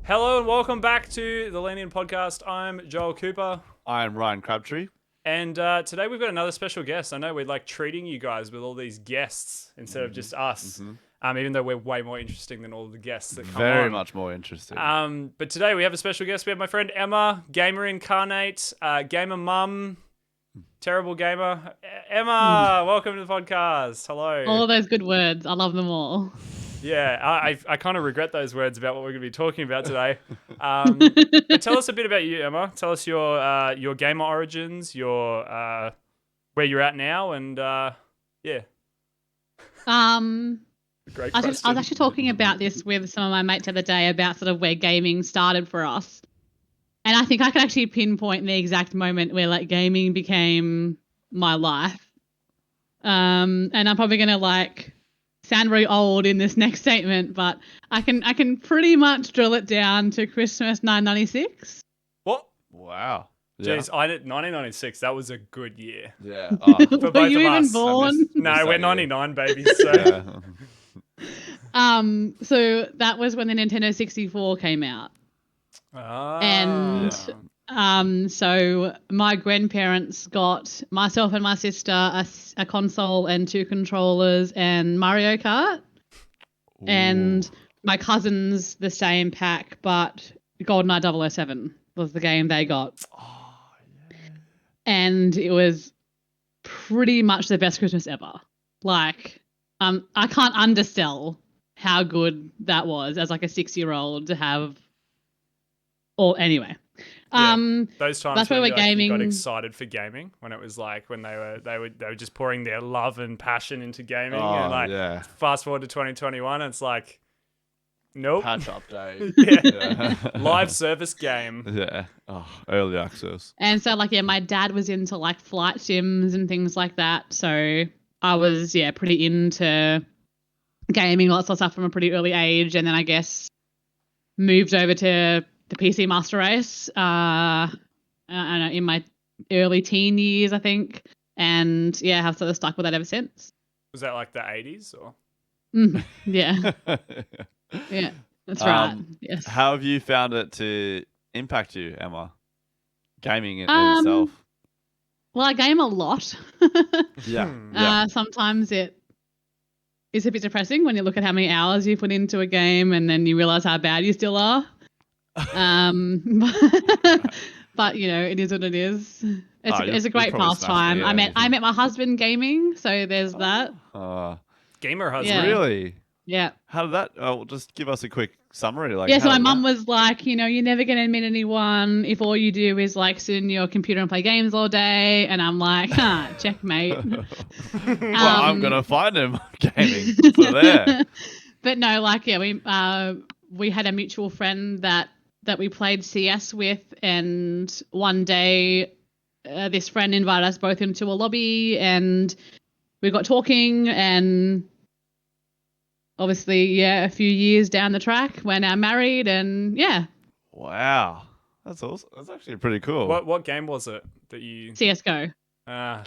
Hello and welcome back to the Lean In Podcast. I'm Joel Cooper. I'm Ryan Crabtree. And today we've got another special guest. I know we're like treating you guys with all these guests instead of just us, even though we're way more interesting than all of the guests that come on. Very much more interesting. But today we have a special guest. We have my friend Emma, gamer incarnate, gamer mum, terrible gamer. Emma, welcome to the podcast. Hello. All of those good words. I love them all. Yeah, I kind of regret those words about what we're going to be talking about today. But tell us a bit about you, Emma. Tell us your gamer origins, your where you're at now, and yeah. Great I question. was actually talking about this with some of my mates the other day about sort of where gaming started for us, and I think I can actually pinpoint the exact moment where like gaming became my life. And I'm probably gonna sound very old in this next statement, but I can pretty much drill it down to Christmas 1996. What? Wow. Jeez, 1996. That was a good year. Yeah. For Were both you of even us. born? No, we're 99 babies. So So that was when the Nintendo 64 came out. So my grandparents got myself and my sister a console and 2 controllers and Mario Kart. Ooh. And my cousins the same pack, but GoldenEye 007 was the game they got. Oh, yeah. And it was pretty much the best Christmas ever. I can't undersell how good that was as like a 6-year-old to have. Or anyway. Those times that's when where we're gaming. you got excited for gaming, when it was like when they were just pouring their love and passion into gaming, and fast forward to 2021, it's like, nope. Patch update. Yeah. Live service game. Yeah. Oh, early access. And so my dad was into like flight sims and things like that. So I was pretty into gaming, lots of stuff from a pretty early age, and then I guess moved over to the PC Master Race in my early teen years, I think. And have sort of stuck with that ever since. Was that like the 80s or? Yeah. Yeah, that's right. Yes. How have you found it to impact you, Emma? Gaming in itself. Well, I game a lot. Yeah. Sometimes it is a bit depressing when you look at how many hours you put into a game and then you realize how bad you still are. But it is what it is. It's a great pastime. I met my husband gaming, so there's that. Gamer husband. Really? Yeah. How did that? Oh, just give us a quick summary. So my mum was like, you're never going to meet anyone if all you do is sit in your computer and play games all day. And I'm like, checkmate. Well, I'm going to find him gaming. So there. But no, we had a mutual friend that we played CS with, and one day this friend invited us both into a lobby and we got talking, and obviously, a few years down the track, we're now married, and Wow. That's awesome. That's actually pretty cool. What game was it that you... CSGO.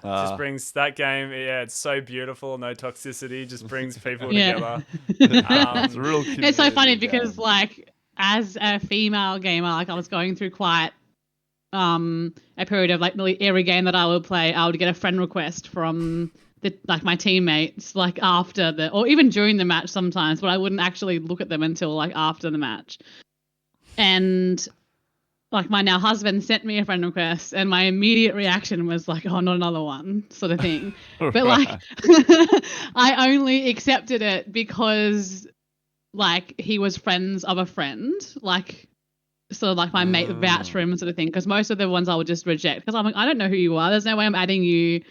Just brings that game. Yeah, it's so beautiful. No toxicity. Just brings people together. It's a real It's so funny because as a female gamer, I was going through quite a period of nearly every game that I would play, I would get a friend request from my teammates after or even during the match sometimes, but I wouldn't actually look at them until after the match. And my now husband sent me a friend request, and my immediate reaction was oh, not another one, sort of thing. But I only accepted it because he was friends of a friend, my mate vouched for him, sort of thing. Because most of the ones I would just reject because I'm like, I don't know who you are. There's no way I'm adding you,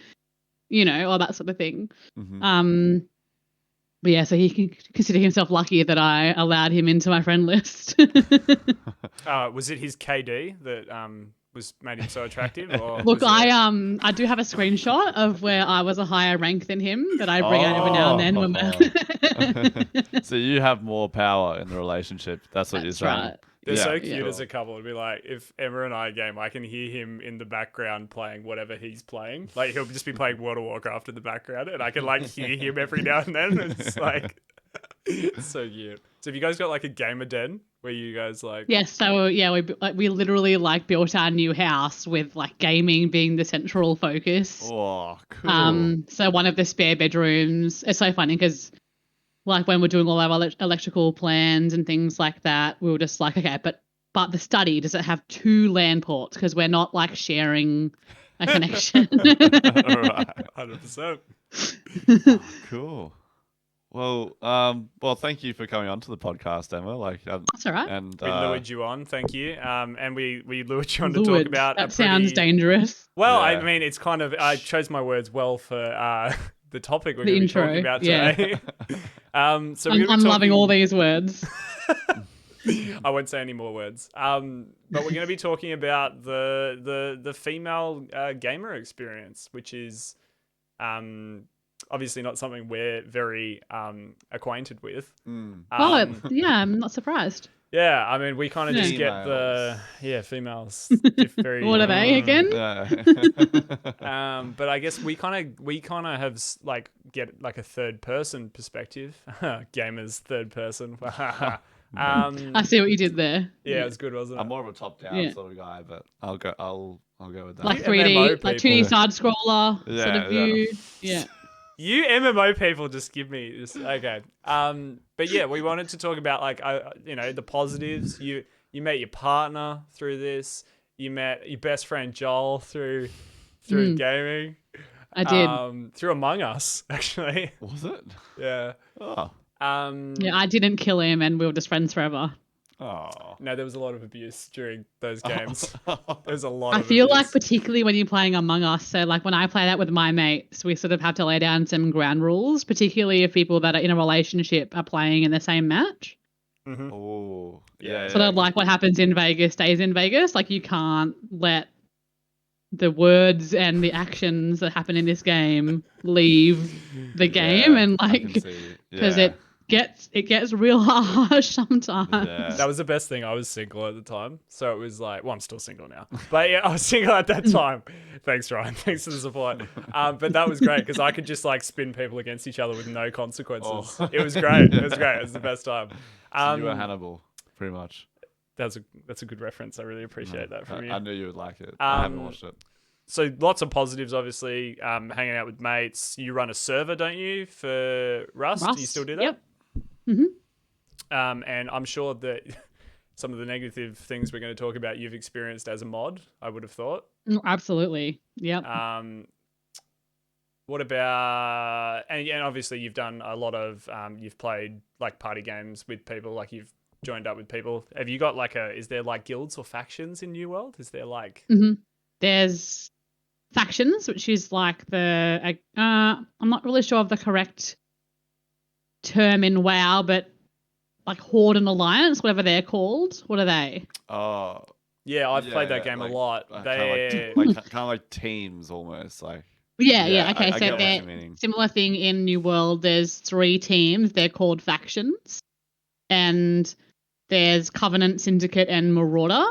all that sort of thing. But so he can consider himself lucky that I allowed him into my friend list. Was it his KD that was made him so attractive? Or Look, I do have a screenshot of where I was a higher rank than him that I bring out every now and then. So you have more power in the relationship. That's what you're saying. Right. They're so cute as a couple. It'd be like, if Emma and I game, I can hear him in the background playing whatever he's playing. He'll just be playing World of Warcraft in the background, and I can hear him every now and then. It's So cute. So have you guys got like a gamer den where you guys like? Yes, so yeah, we literally like built our new house with like gaming being the central focus. Oh, cool. So one of the spare bedrooms. It's so funny because like when we're doing all our electrical plans and things like that, we were just like, okay, but the study, does it have 2 LAN ports? Because we're not like sharing a connection. All right. 100%. Oh, cool. Well, thank you for coming on to the podcast, Emma. That's all right. And We lured you on, thank you. And we lured you on to talk Lured. about That sounds dangerous. Well, Yeah. I mean, it's kind of I chose my words well for the topic we're The going to be intro, talking about yeah. today. So I'm loving all these words. I won't say any more words. But we're going to be talking about the female gamer experience, which is obviously not something we're very acquainted with. Yeah, I'm not surprised. Yeah, I mean, we kind of just get females. Very, What are they again? but I guess we kind of have like get like a third person perspective. Gamers third person. I see what you did there. Yeah, it was good, wasn't it? I'm more of a top-down sort of guy, but I'll go with that. Like You 3D, MMO like people. 2D side scroller sort Yeah, of view. Yeah. You MMO people just give me this. Okay. But yeah, we wanted to talk about like, the positives. You met your partner through this. You met your best friend Joel through gaming. I did. Through Among Us, actually. Was it? Yeah. Oh. Yeah, I didn't kill him, and we were just friends forever. Oh. No, there was a lot of abuse during those games. There's a lot I of feel abuse. like particularly when you're playing Among Us, so like when I play that with my mates, we sort of have to lay down some ground rules, particularly if people that are in a relationship are playing in the same match. Mm-hmm. Oh. Yeah. Sort of like what happens in Vegas stays in Vegas. Like you can't let the words and the actions that happen in this game leave the game, and like because it gets real harsh sometimes. Yeah. That was the best thing. I was single at the time. So it was like, well, I'm still single now. But yeah, I was single at that time. Thanks, Ryan. Thanks for the support. But that was great because I could just like spin people against each other with no consequences. Oh. It was great. It was great. It was the best time. So you were Hannibal, pretty much. That's a good reference. I really appreciate that from you. I knew you would like it. I haven't watched it. So lots of positives, obviously. Hanging out with mates. You run a server, don't you, for Rust? Do you still do that? Yep. Mm-hmm. And I'm sure that some of the negative things we're going to talk about you've experienced as a mod, I would have thought. Absolutely. Yep. What about, and obviously you've done a lot of, you've played like party games with people, like you've joined up with people. Have you got like is there like guilds or factions in New World? Is there like? Mm-hmm. There's factions, which is like I'm not really sure of the correct term in WoW, but like Horde and Alliance, whatever they're called. What are they? Oh. Yeah, I've played that game a lot. Kind of like teams almost, like. Yeah. Okay, I so get what they're you're meaning. similar thing in New World. There's 3 teams. They're called factions, and there's Covenant, Syndicate, and Marauder.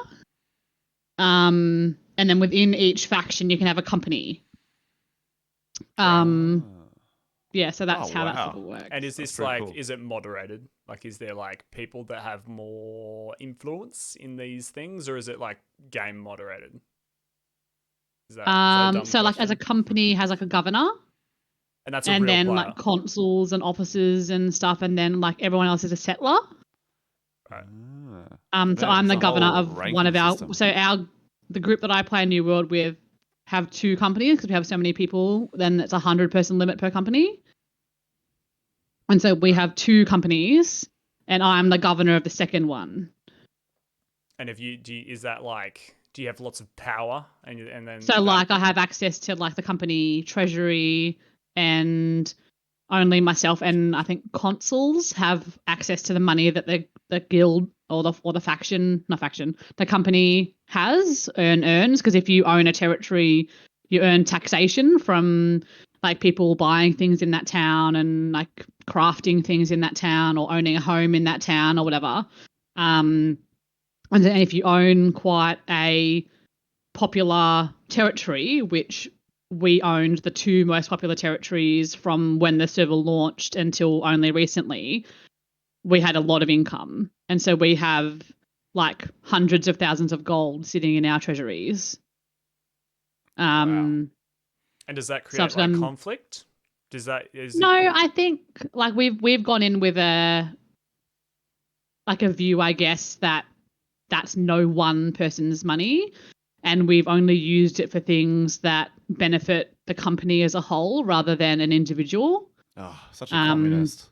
And then within each faction, you can have a company. Yeah, so that's how that sort of works. And is this pretty like, cool. Is it moderated? Like, is there like people that have more influence in these things, or is it like game moderated? Is that a dumb so like as a question? company has like a governor, And that's a and real then player. like consuls and officers and stuff, and then like everyone else is a settler. Right. So I'm the it's a governor whole of ranking one of our. system. So the group that I play New World with have 2 companies because we have so many people. Then it's 100-person limit per company, and so we have 2 companies, and I'm the governor of the second one. And if is that like, do you have lots of power? And then So like I have access to like the company treasury, and only myself and I think consuls have access to the money that the guild or the faction, not faction, the company earns, because if you own a territory, you earn taxation from like people buying things in that town and like crafting things in that town or owning a home in that town or whatever. And then if you own quite a popular territory, which we owned the 2 most popular territories from when the server launched until only recently, we had a lot of income. And so we have like hundreds of thousands of gold sitting in our treasuries. Wow. And does that create like conflict? I think like we've gone in with a view, I guess, that that's no one person's money, and we've only used it for things that benefit the company as a whole rather than an individual. Oh, such a communist.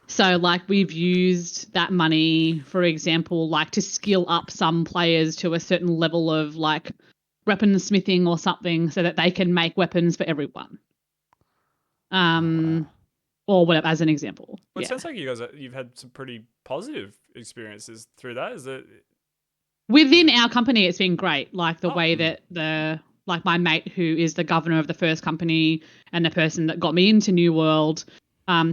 So like we've used that money, for example, like to skill up some players to a certain level of like weaponsmithing or something so that they can make weapons for everyone. Or whatever, as an example. Well, it sounds like you've had some pretty positive experiences through that. Is it within our company? It's been great. Like the way that my mate who is the governor of the first company and the person that got me into New World,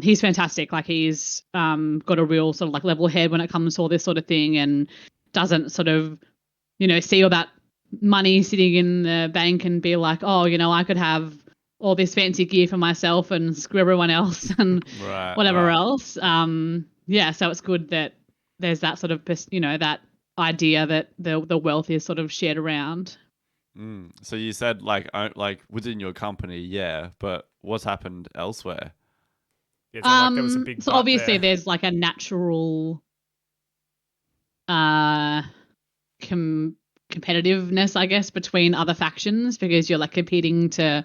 he's fantastic. Like he's got a real sort of like level head when it comes to all this sort of thing, and doesn't sort of, see all that money sitting in the bank and be like, oh, I could have all this fancy gear for myself and screw everyone else and whatever else. So it's good that there's that sort of, that idea that the wealth is sort of shared around. So you said like within your company, yeah, but what's happened elsewhere? Yeah, it's like there was a big so obviously there's like a natural competitiveness, I guess, between other factions, because you're like competing to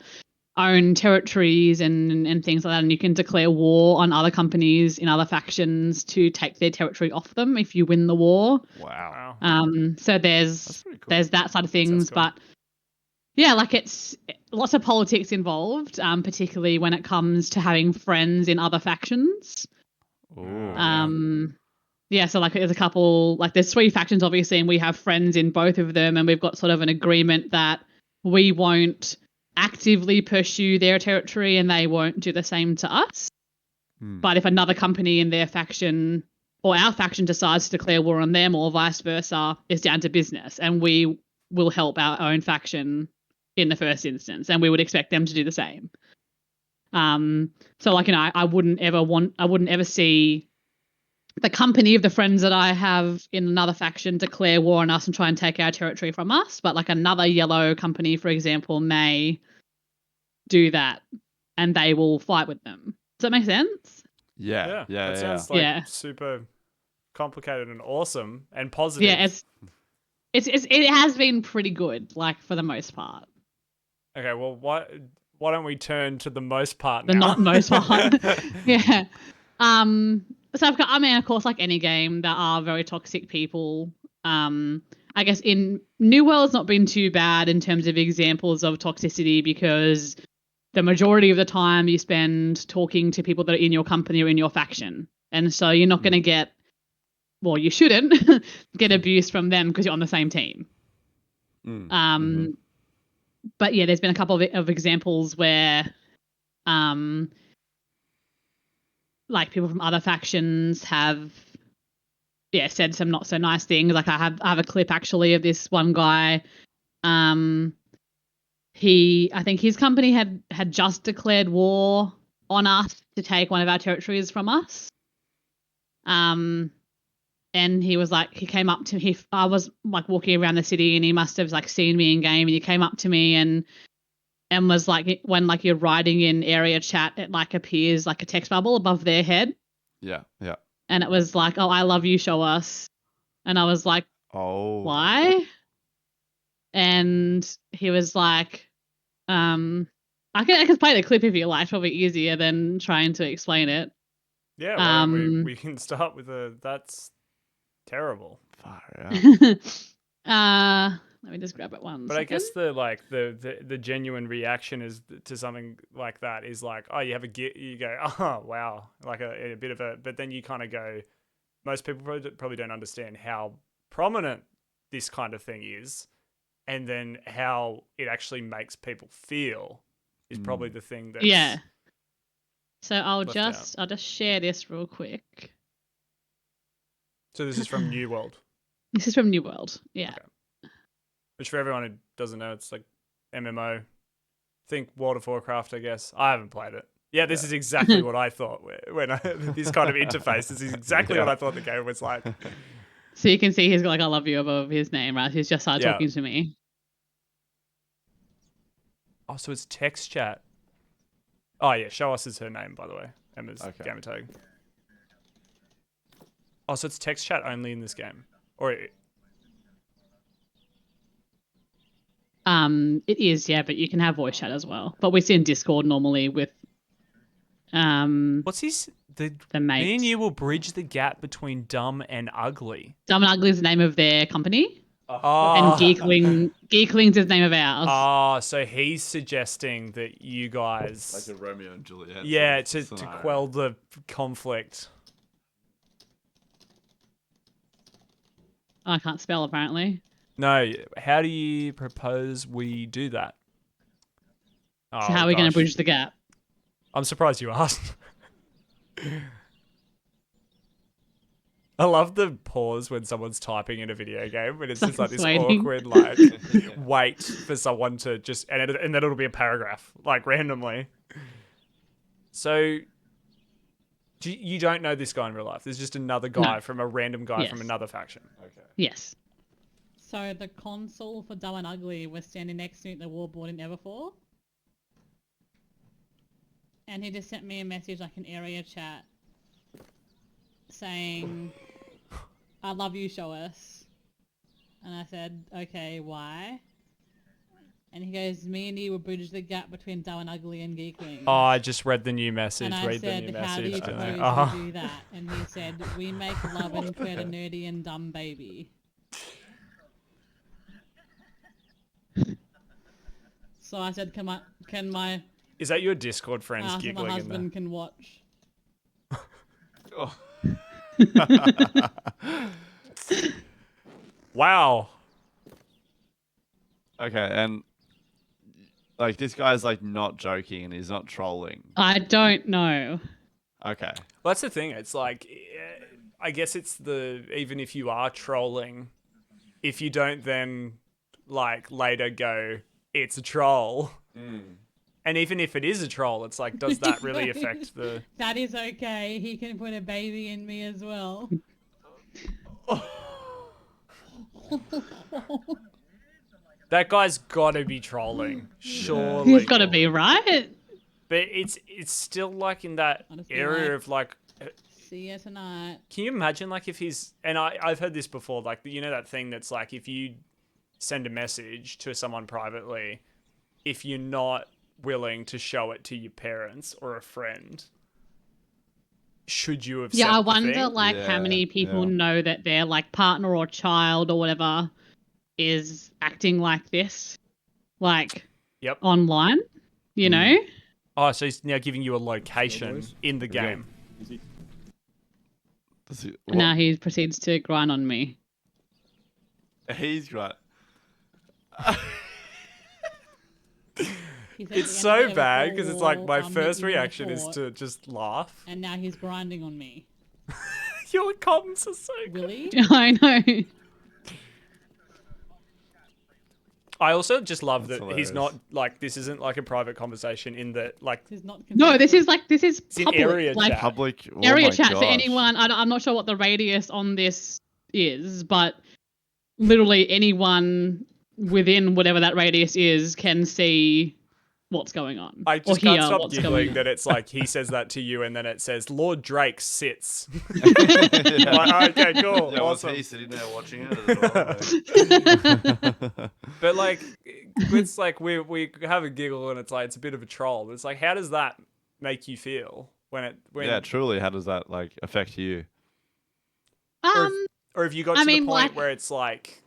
own territories and things like that, and you can declare war on other companies in other factions to take their territory off them if you win the war. Wow. So there's cool. there's that side of things, cool. but yeah, like it's lots of politics involved, particularly when it comes to having friends in other factions. So like there's a couple, like there's 3 factions obviously, and we have friends in both of them, and we've got sort of an agreement that we won't actively pursue their territory and they won't do the same to us. But if another company in their faction or our faction decides to declare war on them or vice versa, it's down to business, and we will help our own faction in the first instance, and we would expect them to do the same. So like, I wouldn't ever see the company of the friends that I have in another faction declare war on us and try and take our territory from us. But like another yellow company, for example, may do that, and they will fight with them. Does that make sense? Yeah. That sounds like super complicated and awesome and positive. Yeah, it has been pretty good, like for the most part. Okay, well, why don't we turn to the most part now? The not most part. Yeah. So of course, like any game, there are very toxic people. I guess in New World's not been too bad in terms of examples of toxicity, because the majority of the time you spend talking to people that are in your company or in your faction. And so you're not going to get, well, you shouldn't get abuse from them because you're on the same team. But yeah, there's been a couple of examples where like people from other factions have said some not so nice things. Like I have a clip actually of this one guy. I think his company had just declared war on us to take one of our territories from us. And he was like, he came up to me. I was like walking around the city, and he must have like seen me in game, and he came up to me and was like, when like you're writing in area chat, it like appears like a text bubble above their head. Yeah. And it was like, oh, I love you, show us. And I was like, oh, why? And he was like, I can play the clip if you like. Probably easier than trying to explain it. Yeah, why don't we can start with that's terrible. Far out. Let me just grab it one. But second. I guess the genuine reaction is to something like that is like, oh, you have you go, oh wow, like a bit of a, but then you kind of go, most people probably don't understand how prominent this kind of thing is, and then how it actually makes people feel is probably the thing that's So I'll just share this real quick. So this is from New World. This is from New World. Yeah. Okay. Which for everyone who doesn't know, it's like MMO. Think World of Warcraft, I guess. I haven't played it. Yeah, this is exactly what I thought when this kind of interface. This is exactly what I thought the game was like. So you can see he's got like "I love you" above his name, right? He's just started Yeah. talking to me. Oh, so it's text chat. Oh yeah, show us is her name, by the way. Emma's gamer tag. Oh, so it's text chat only in this game, or It is, yeah, but you can have voice chat as well. But we see in Discord normally with what's his the mates. Me and you will bridge the gap between dumb and ugly. Dumb and Ugly is the name of their company. Oh. And Geekling's the name of ours. Oh, so he's suggesting that you guys like a Romeo and Juliet. Yeah, sort of to scenario. quell the conflict. I can't spell apparently. No, how do you propose we do that? Oh, So how are we going to bridge the gap? I'm surprised you asked. I love the pause when someone's typing in a video game, when it's just like this waiting. awkward, like, wait for someone to just, and then it'll be a paragraph, like, randomly. So, you don't know this guy in real life. There's just another guy from a random guy from another faction. Okay. Yes. So the console for Dumb and Ugly was standing next to the wallboard in Everfor. And he just sent me a message, like an area chat, saying, "I love you, show us." And I said, "Okay, why?" And he goes, "Me and you will bridge the gap between Dumb and Ugly and Geekling." Oh, I just read the new message. And I Read said, the new "How do you message. propose we do that?" And he said, "We make love and create a nerdy and dumb baby." So I said, "Can my Is that your Discord friends my giggling in husband can watch?" Oh. Wow. Okay, and like this guy's like not joking and he's not trolling. I don't know. Okay. Well, that's the thing. It's like, I guess it's even if you are trolling, if you don't then like later go, it's a troll. And even if it is a troll, it's like, does that really affect the... That is okay. He can put a baby in me as well. That guy's got to be trolling. Surely. He's got to be, right? But it's still like in that area of like... See you tonight. Can you imagine like if he's... And I've heard this before, like, you know that thing that's like if you send a message to someone privately, if you're not willing to show it to your parents or a friend, should you have Yeah, sent I the wonder thing? like how many people know that their like partner or child or whatever is acting like this, like online, you know? Oh, so he's now giving you a location in the game. And now he proceeds to grind on me. He's right. It's so bad because it's like my first reaction is to just laugh. And now he's grinding on me. Your comments are so good. Really? I know. I also just love that hilarious. he's not like, this isn't like a private conversation in that like He's not No, this is it's in public. area like, chat. Public. Oh area my chat for gosh. anyone. I'm not sure what the radius on this is, but literally anyone within whatever that radius is can see what's going on. I just or hear can't stop what's going giggling on. that it's like he says that to you and then it says Lord Drake sits. Yeah. Like, okay, cool. Yeah, was awesome. he sitting there watching it as well? But like, it's like we have a giggle and it's like it's a bit of a troll. But it's like, how does that make you feel when Yeah, truly. How does that like affect you? or have you got to the point like- where it's like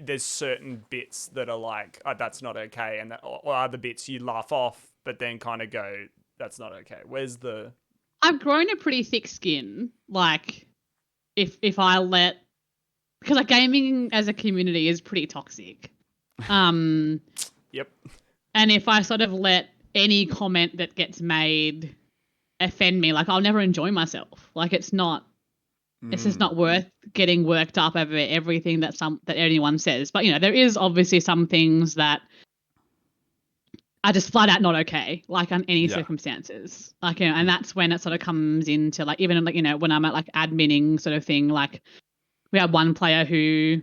there's certain bits that are like, oh, that's not okay, and or other bits you laugh off, but then kind of go, that's not okay. Where's the? I've grown a pretty thick skin. Like, if I let, because like gaming as a community is pretty toxic. Yep. And if I sort of let any comment that gets made offend me, like I'll never enjoy myself. Like it's just not worth getting worked up over everything that anyone says. But you know, there is obviously some things that are just flat out not okay, like on any Yeah. circumstances. Like, you know, and that's when it sort of comes into like, even like, you know, when I'm at like adminning sort of thing, like we had one player who,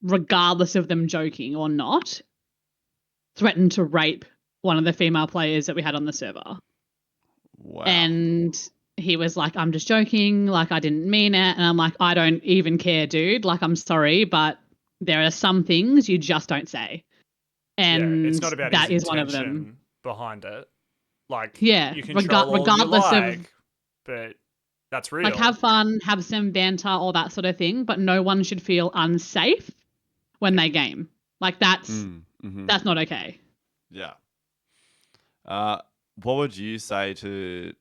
regardless of them joking or not, threatened to rape one of the female players that we had on the server. Wow. And he was like, I'm just joking, like I didn't mean it. And I'm like, I don't even care, dude. Like, I'm sorry, but there are some things you just don't say. And it's not about that his is one of them. intention behind it. Like, Yeah, you control all you regardless of like, but that's real. like have fun, have some banter, all that sort of thing, but no one should feel unsafe when they game. Like that's not okay. Yeah. What would you say to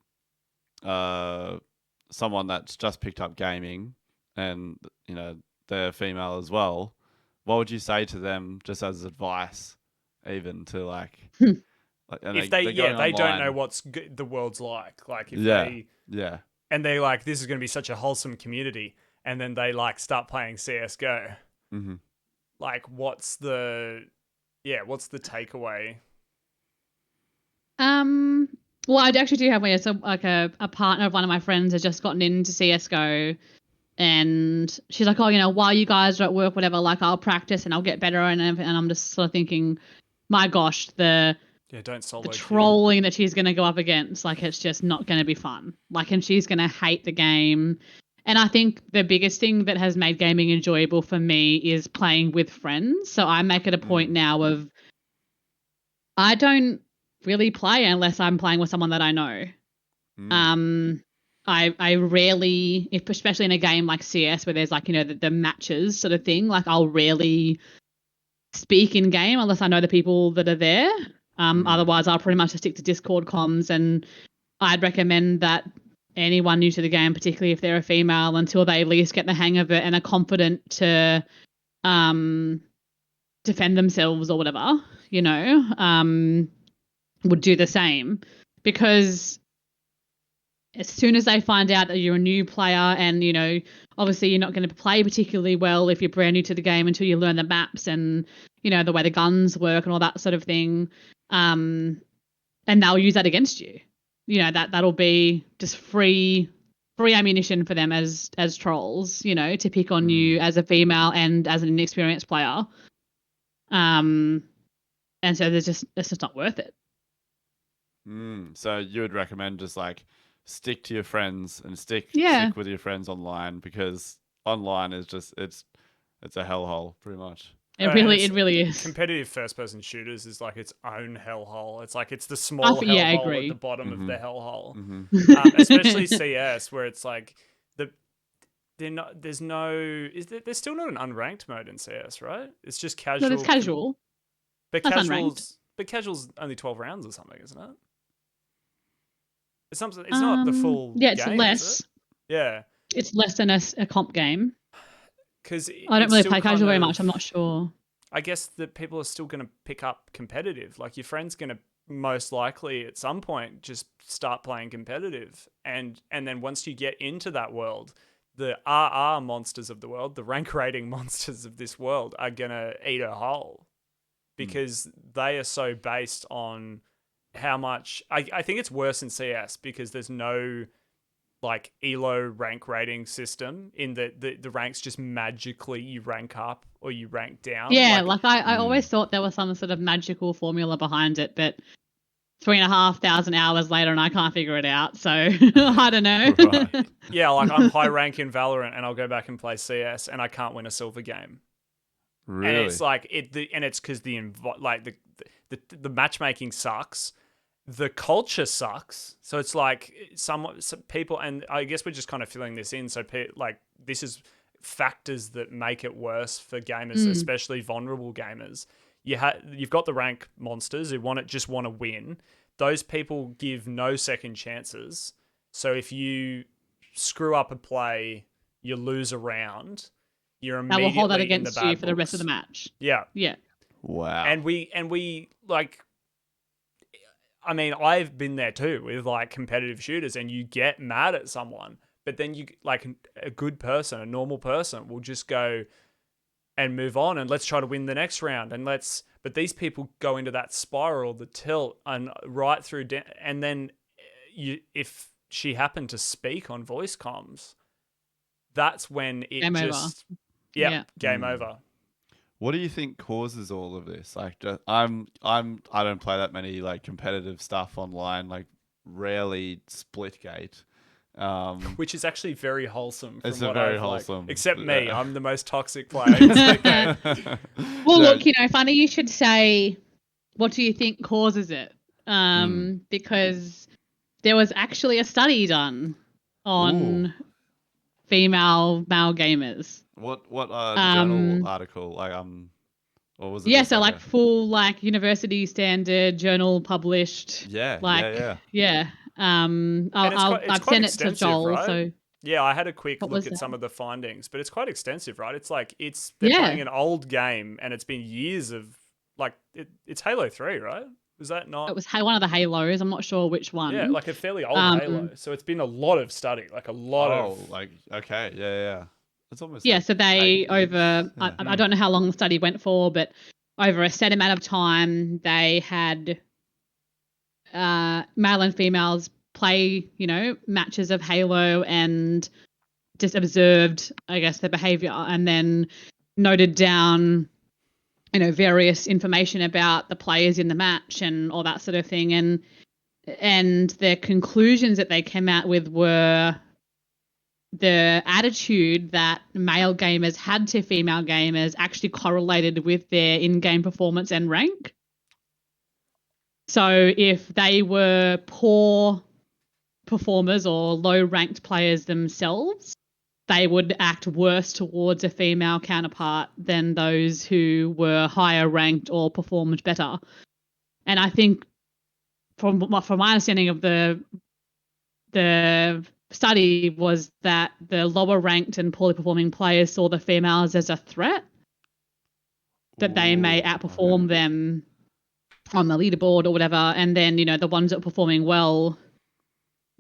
someone that's just picked up gaming and, you know, they're female as well? What would you say to them just as advice, even to like and if they don't online. know what's the world's like if yeah, and they're like, this is going to be such a wholesome community, and then they like start playing CS:GO. Like, what's the takeaway? Well, I actually do have like a partner of one of my friends has just gotten into CS:GO, and she's like, oh, you know, while you guys are at work, whatever, like I'll practice and I'll get better and everything. And I'm just sort of thinking, my gosh, Don't solo the trolling that she's going to go up against, like it's just not going to be fun. Like, and she's going to hate the game. And I think the biggest thing that has made gaming enjoyable for me is playing with friends. So I make it a point now of I don't really play unless I'm playing with someone that I know. I rarely, especially in a game like CS where there's like, you know, the matches sort of thing, like I'll rarely speak in game unless I know the people that are there. Otherwise, I'll pretty much just stick to Discord comms, and I'd recommend that anyone new to the game, particularly if they're a female, until they at least get the hang of it and are confident to defend themselves or whatever, you know, would do the same. Because as soon as they find out that you're a new player and, you know, obviously you're not going to play particularly well if you're brand new to the game until you learn the maps and, you know, the way the guns work and all that sort of thing. And they'll use that against you. You know, that'll be just free ammunition for them as trolls, you know, to pick on you as a female and as an inexperienced player. And so it's just not worth it. So you would recommend just like stick to your friends and stick with your friends online, because online is just it's a hellhole pretty much. It really is. Competitive first-person shooters is like its own hellhole. It's like it's the small hellhole at the bottom of the hellhole. Especially CS, where it's like there's still not an unranked mode in CS, right? It's just casual. No, it's casual. But That's casual's only 12 rounds or something, isn't it? It's not the full yeah, it's game, less. is it? Yeah. It's less than a comp game. Because I don't really play casual very much. I'm not sure. I guess that people are still going to pick up competitive. Like your friend's going to most likely at some point just start playing competitive, and then once you get into that world, the RR monsters of the world, the rank rating monsters of this world, are going to eat a whole, because they are so based on how much. I think it's worse in CS because there's no like ELO rank rating system in the ranks just magically you rank up or you rank down. Yeah, I always thought there was some sort of magical formula behind it, but 3,500 hours later and I can't figure it out. So I don't know. Right. Yeah, like I'm high rank in Valorant and I'll go back and play CS and I can't win a silver game. Really? And it's like it's because the matchmaking sucks. The culture sucks. So it's like some people, and I guess we're just kind of filling this in. So like this is factors that make it worse for gamers, especially vulnerable gamers. You've got the rank monsters who just want to win. Those people give no second chances. So if you screw up a play, you lose a round, you're immediately will hold that in the against bad you for the rest books. of the match. Yeah. Yeah. Wow. And we like, I mean, I've been there too with like competitive shooters, and you get mad at someone, but then you like a good person, a normal person will just go and move on and let's try to win the next round and let's But these people go into that spiral, the tilt, and right through, and then if she happened to speak on voice comms, that's when it Game just, over. yeah, game over. What do you think causes all of this? Like, I don't play that many like competitive stuff online. Like, rarely Splitgate. Which is actually very wholesome. It's from what very I've, wholesome. Except me, I'm the most toxic player. In Splitgate. Well, look, funny you should say, what do you think causes it? Because there was actually a study done on female male gamers. What journal article? Like or was it? Yeah, just so like full university standard journal published. Yeah. I've sent it to Joel. Right? So yeah, I had a quick look at some of the findings, but it's quite extensive, right? It's like they're playing an old game, and it's been years of like it's Halo 3, right? Was that not? It was one of the Halos. I'm not sure which one. Yeah, like a fairly old Halo. So it's been a lot of study, like a lot of. like okay, yeah. It's almost so they I don't know how long the study went for, but over a set amount of time they had male and females play, matches of Halo and just observed, I guess, their behavior, and then noted down, various information about the players in the match and all that sort of thing. And the conclusions that they came out with were the attitude that male gamers had to female gamers actually correlated with their in-game performance and rank. So if they were poor performers or low-ranked players themselves, they would act worse towards a female counterpart than those who were higher ranked or performed better. And I think from my understanding of the study was that the lower ranked and poorly performing players saw the females as a threat, that they may outperform them on the leaderboard or whatever, and then the ones that were performing well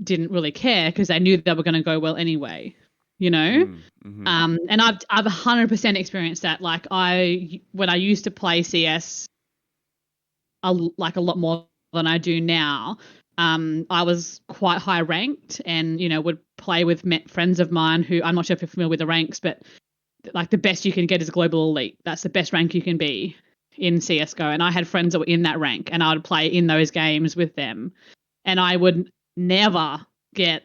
didn't really care because they knew they were going to go well anyway, and I've 100% experienced that. Like when I used to play CS a lot more than I do now, I was quite high ranked and would play with friends of mine who, I'm not sure if you're familiar with the ranks, but like the best you can get is global elite. That's the best rank you can be in CS:GO. And I had friends that were in that rank, and I would play in those games with them, and I would never get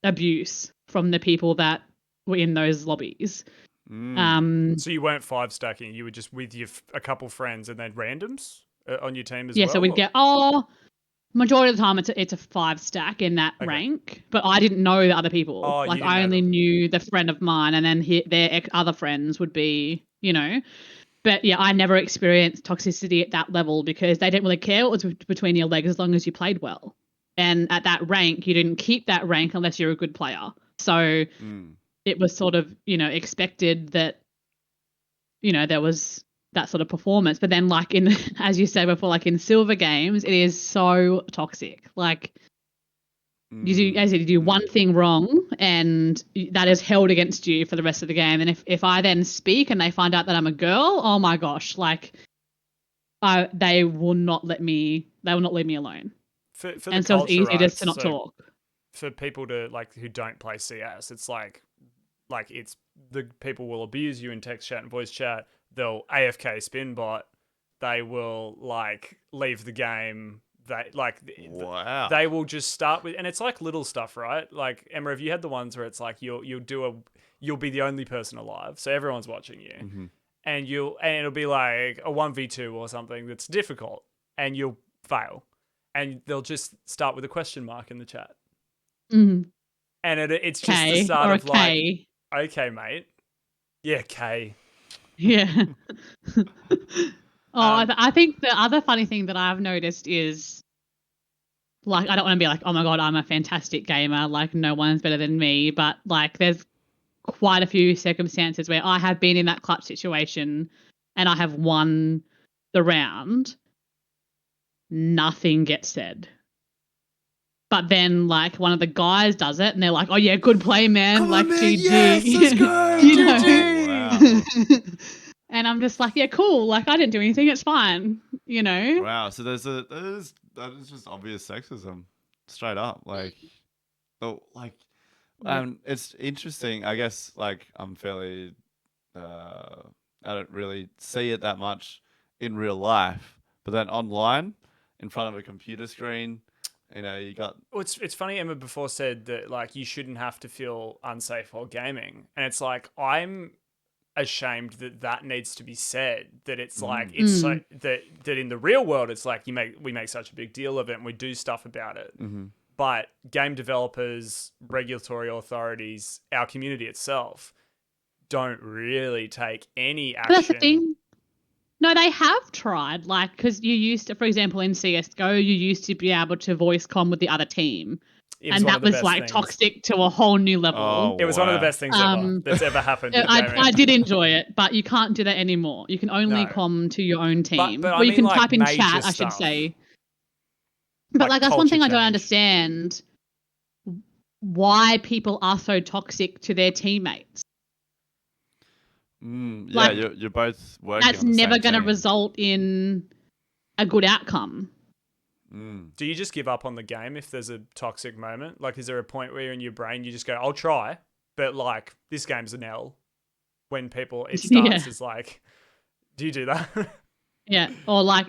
abuse from the people that were in those lobbies. So you weren't 5-stacking, you were just with a couple friends and then randoms on your team as well? Yeah, so we'd get majority of the time it's a 5-stack in that rank, but I didn't know the other people. I only knew the friend of mine, and then their other friends would be, But yeah, I never experienced toxicity at that level because they didn't really care what was between your legs as long as you played well. And at that rank, you didn't keep that rank unless you're a good player. So it was sort of, expected that, there was that sort of performance. But then like as you said before, like in silver games, it is so toxic. Like you do one thing wrong and that is held against you for the rest of the game. And if I then speak and they find out that I'm a girl, oh my gosh, like they will not leave me alone. And so it's easy just to not talk. For people to who don't play CS, it's like it's the people will abuse you in text chat and voice chat. They'll AFK spin bot. They will leave the game. They will just start with, and it's like little stuff, right? Like Emma, have you had the ones where it's like you'll be the only person alive, so everyone's watching you, and it'll be like a 1v2 or something that's difficult, and you'll fail, and they'll just start with a question mark in the chat, and it's just the start of like, okay, mate, yeah, K, yeah. I think the other funny thing that I've noticed is, I don't want to be like, oh my God, I'm a fantastic gamer, like no one's better than me, but there's quite a few circumstances where I have been in that clutch situation and I have won the round. Nothing gets said. But then one of the guys does it and they're like, oh yeah, good play, man. Come on, man. GG. Yes, let's go. GG. Wow. And I'm just like, yeah, cool. Like, I didn't do anything. It's fine. You know? Wow. So that is just obvious sexism, straight up. Like, oh, like, it's interesting. I guess like I'm fairly, I don't really see it that much in real life, but then online, in front of a computer screen, you got. Well, it's funny. Emma before said that like you shouldn't have to feel unsafe while gaming, and it's like I'm ashamed that needs to be said. That it's like it's so that in the real world it's like we make such a big deal of it and we do stuff about it. Mm-hmm. But game developers, regulatory authorities, our community itself don't really take any action. But that's the thing. No, they have tried. Like, because you used to, for example, in CS:GO, you used to be able to voice comm with the other team. And that was like toxic to a whole new level. Oh, it was one of the best things that's ever happened. I did enjoy it, but you can't do that anymore. You can only comm to your own team. But or you can like type in chat, stuff. I should say. But like that's one thing I don't understand. Why people are so toxic to their teamates. Yeah, you're both working. That's never going to result in a good outcome. Do you just give up on the game if there's a toxic moment? Like, is there a point where in your brain you just go, "I'll try," but like this game's an L? When it starts, it's like, do you do that? Yeah, or like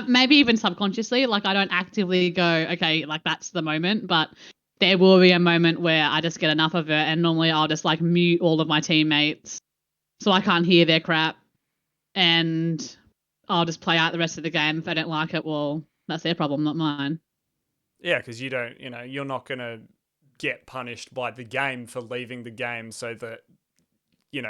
maybe even subconsciously, like I don't actively go, okay, like that's the moment, but there will be a moment where I just get enough of it, and normally I'll just like mute all of my teammates so I can't hear their crap, and I'll just play out the rest of the game. If they don't like it, well, that's their problem, not mine. Yeah, because you don't, you're not gonna get punished by the game for leaving the game, so that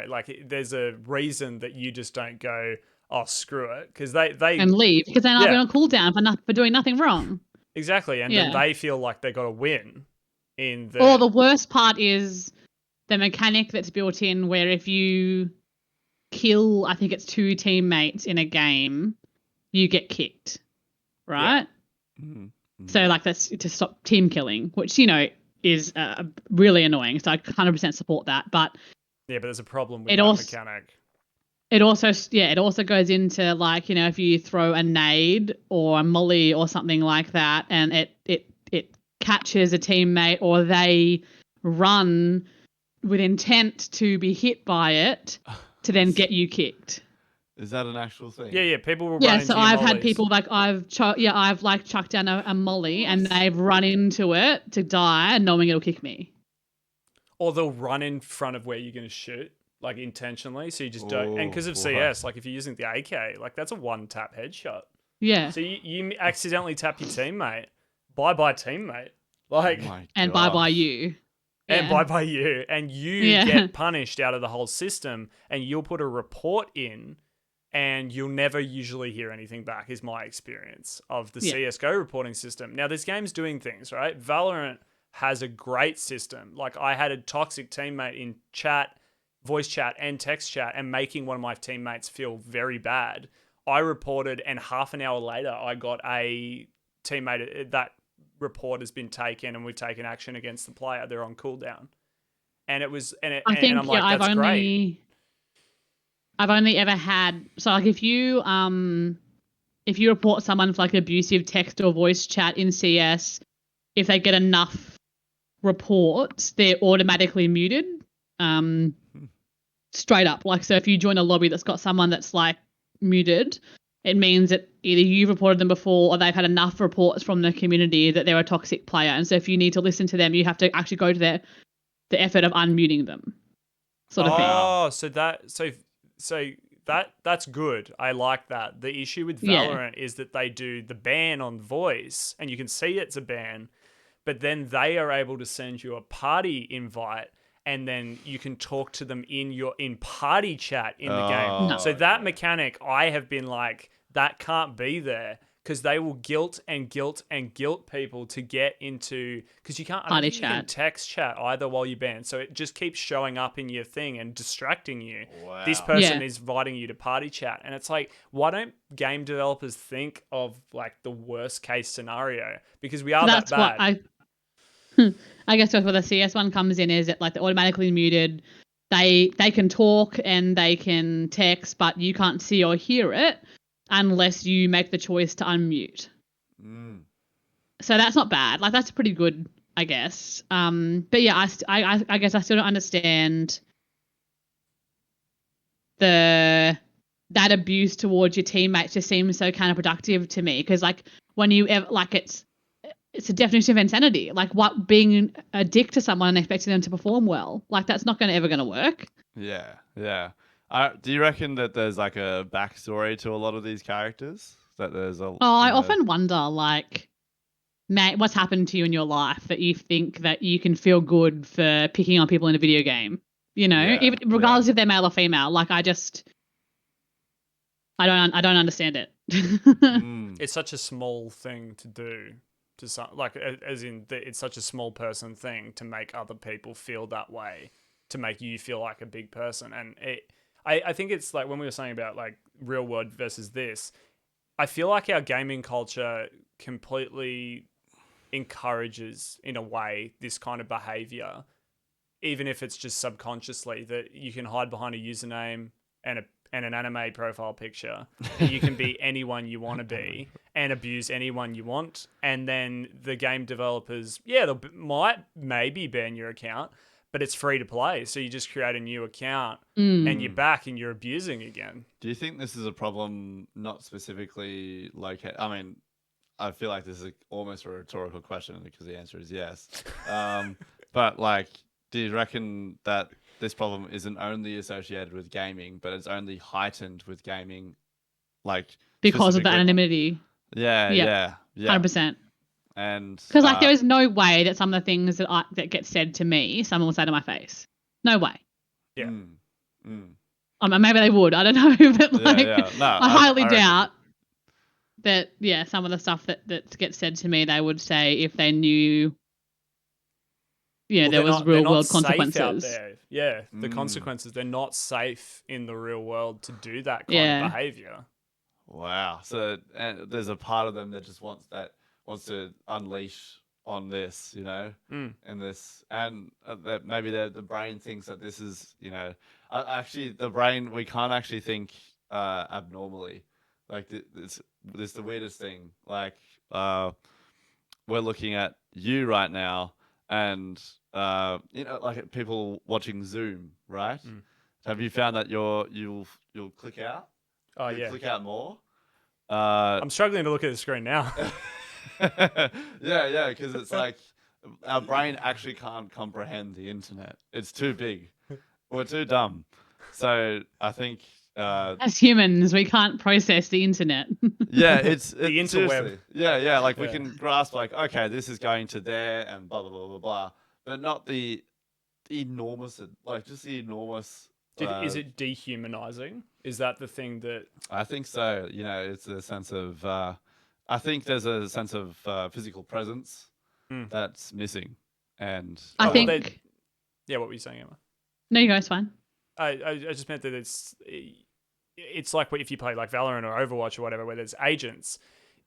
like there's a reason that you just don't go, oh, screw it, because they and leave because then I'll be on cooldown for doing nothing wrong. Exactly, and then they feel like they got to win. Or the worst part is the mechanic that's built in where if you kill, I think it's 2 teammates in a game, you get kicked, right? Yeah. Mm-hmm. So like that's to stop team killing, which is really annoying. So I 100% support that, but but there's a problem with that mechanic. It also goes into like, if you throw a nade or a molly or something like that and it catches a teammate or they run with intent to be hit by it to then get you kicked. Is that an actual thing? Yeah, people will run into so I've mollies. had people like I've chucked down a molly and they've run into it to die knowing it'll kick me. Or they'll run in front of where you're going to shoot. Like intentionally, so you just don't. And because of CS, like if you're using the AK, like that's a one-tap headshot. Yeah. So you accidentally tap your teammate. Bye-bye teammate. Like and bye-bye you. And bye-bye you. And you get punished out of the whole system and you'll put a report in and you'll never usually hear anything back, is my experience of the CSGO reporting system. Now, this game's doing things, right? Valorant has a great system. Like I had a toxic teammate in chat, voice chat and text chat, and making one of my teammates feel very bad. I reported, and half an hour later, I got a teammate. That report has been taken, and we've taken action against the player. They're on cooldown, and it was, and I'm like, that's great. I've only ever had like if you report someone for like abusive text or voice chat in CS, if they get enough reports, they're automatically muted. Straight up. Like, so if you join a lobby that's got someone that's like muted, it means that either you've reported them before or they've had enough reports from the community that they're a toxic player. And so if you need to listen to them, you have to actually go to the effort of unmuting them. Sort of thing. Oh, so that's good. I like that. The issue with Valorant is that they do the ban on voice and you can see it's a ban, but then they are able to send you a party invite and then you can talk to them in party chat in the game. No. So that mechanic, I have been like, that can't be there because they will guilt people to get into, because you can't, party you can text chat either while you're banned. So it just keeps showing up in your thing and distracting you. Wow. This person is inviting you to party chat. And it's like, why don't game developers think of like the worst case scenario? Because we are that bad. I guess that's where the CS one comes in, is it like they're automatically muted. they can talk and they can text, but you can't see or hear it unless you make the choice to unmute. So that's not bad. Like, that's pretty good, I guess. But yeah, I guess I still don't understand that abuse towards your teammates just seems so counterproductive to me, because like when you ever, like, it's a definition of insanity. Like, what, being a dick to someone and expecting them to perform well, like, that's not ever going to work. Yeah. Do you reckon that there's like a backstory to a lot of these characters? That there's a. I often wonder, like, what's happened to you in your life that you think that you can feel good for picking on people in a video game? You know, even regardless if they're male or female. Like, I don't understand it. It's such a small thing to do to some, like, as in it's such a small person thing to make other people feel that way, to make you feel like a big person. And I think it's like when we were saying about like real world versus this, I feel like our gaming culture completely encourages, in a way, this kind of behavior, even if it's just subconsciously, that you can hide behind a username and an anime profile picture. You can be anyone you want to be and abuse anyone you want. And then the game developers, might maybe ban your account, but it's free to play. So you just create a new account and you're back and you're abusing again. Do you think this is a problem not specifically located? I mean, I feel like this is almost a rhetorical question because the answer is yes. But like, do you reckon that this problem isn't only associated with gaming, but it's only heightened with gaming, like because of the anonymity? Yeah. 100%. And because like there is no way that some of the things that get said to me, someone will say to my face. No way. Yeah. Maybe they would. I don't know, but like, No, I highly doubt that. Yeah, some of the stuff that gets said to me, they would say if they knew. Yeah, there was real world consequences out there. Yeah, the consequences. They're not safe in the real world to do that kind of behavior. Wow. So there's a part of them that just wants to unleash on this, and this, and that maybe the brain thinks that this is, actually the brain, we can't actually think abnormally. Like this is the weirdest thing. Like we're looking at you right now, and like people watching Zoom, right? Have you found that you'll click out? Oh, you'll yeah. Click out more. I'm struggling to look at the screen now. yeah, because it's like our brain actually can't comprehend the internet. It's too big. We're too dumb. So I think as humans, we can't process the internet. It's the interweb. Seriously. Yeah. Like we can grasp, like, okay, this is going to there and blah blah blah blah blah, but not the enormous, like just the enormous. Is it dehumanizing? Is that the thing that? I think so. It's a sense of. I think there's a sense of physical presence that's missing, and I think. Yeah, what were you saying, Emma? No, you go. It's fine. I just meant that it's like if you play like Valorant or Overwatch or whatever, where there's agents.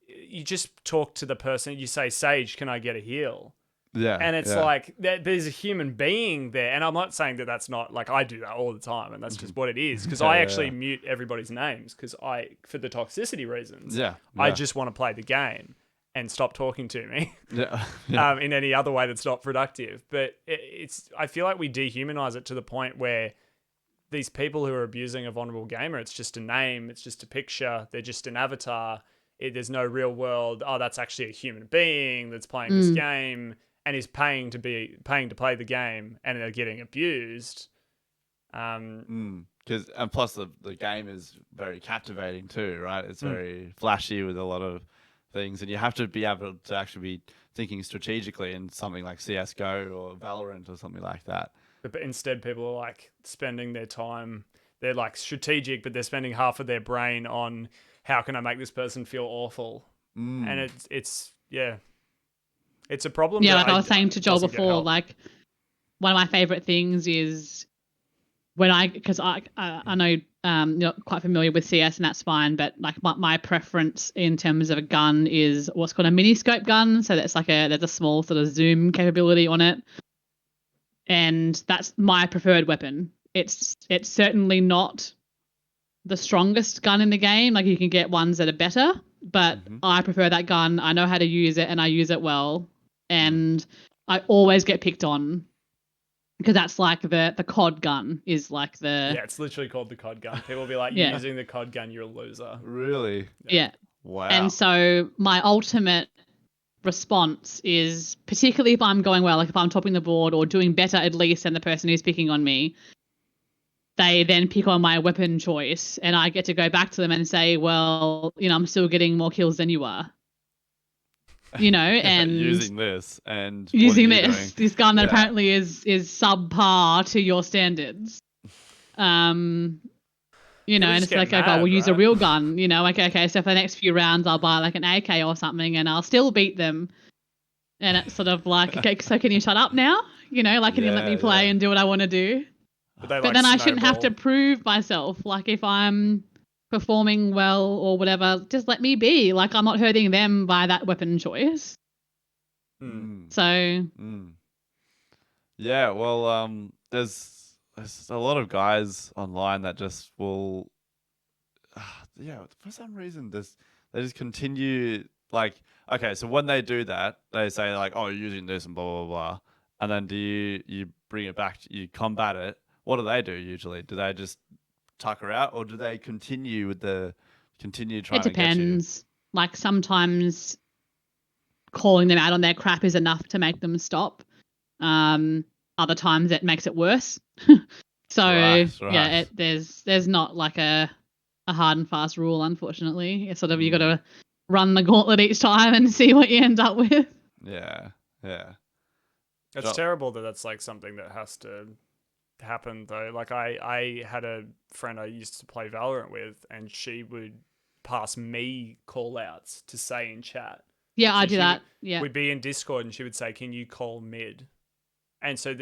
You just talk to the person. You say, "Sage, can I get a heal?" Yeah, and it's like there's a human being there, and I'm not saying that that's not, like, I do that all the time, and that's just what it is, because I actually mute everybody's names because for the toxicity reasons. I just want to play the game and stop talking to me. In any other way that's not productive. But I feel like we dehumanize it to the point where these people who are abusing a vulnerable gamer, it's just a name, it's just a picture, they're just an avatar. There's no real world. Oh, that's actually a human being that's playing this game. And is paying to play the game, and they're getting abused. And plus the game is very captivating too, right? It's very flashy with a lot of things, and you have to be able to actually be thinking strategically in something like CS:GO or Valorant or something like that. But instead, people are like spending their time. They're like strategic, but they're spending half of their brain on how can I make this person feel awful, and it's. It's a problem. Yeah, like I was saying to Joel before, like one of my favorite things is when because I know you're not quite familiar with CS, and that's fine, but like my preference in terms of a gun is what's called a mini scope gun. So that's there's a small sort of zoom capability on it, and that's my preferred weapon. it's certainly not the strongest gun in the game. Like you can get ones that are better, but I prefer that gun. I know how to use it and I use it well. And I always get picked on because that's like the COD gun is like the... Yeah, it's literally called the COD gun. People will be like, Yeah. using the COD gun, you're a loser. Really? Yeah. Wow. And so my ultimate response is, particularly if I'm going well, like if I'm topping the board or doing better at least than the person who's picking on me, they then pick on my weapon choice and I get to go back to them and say, well, I'm still getting more kills than you are. And using this and using what are you this doing? gun that apparently is subpar to your standards. And it's like, okay, we'll use a real gun, okay, so for the next few rounds I'll buy like an AK or something and I'll still beat them. And it's sort of like, okay, so can you shut up now? Can you let me play and do what I want to do? But then I shouldn't have to prove myself. Like if I'm performing well or whatever, just let me be. Like I'm not hurting them by that weapon choice. So yeah, well, there's a lot of guys online that just will, for some reason they just continue like, okay, so when they do that, they say like, oh, you're using this and blah blah blah, and then do you bring it back, you combat it. What do they do usually? Do they just tucker out, or do they continue trying it to get you? depends. Like sometimes calling them out on their crap is enough to make them stop. Other times it makes it worse. So Right. yeah, there's not like a hard and fast rule, unfortunately. It's sort of you got to run the gauntlet each time and see what you end up with. Yeah. It's terrible that that's like something that has to happen though. Like I had a friend I used to play Valorant with, and she would pass me call outs to say in chat. Yeah, So I do that. Yeah, we'd be in Discord and she would say, "Can you call mid?" And so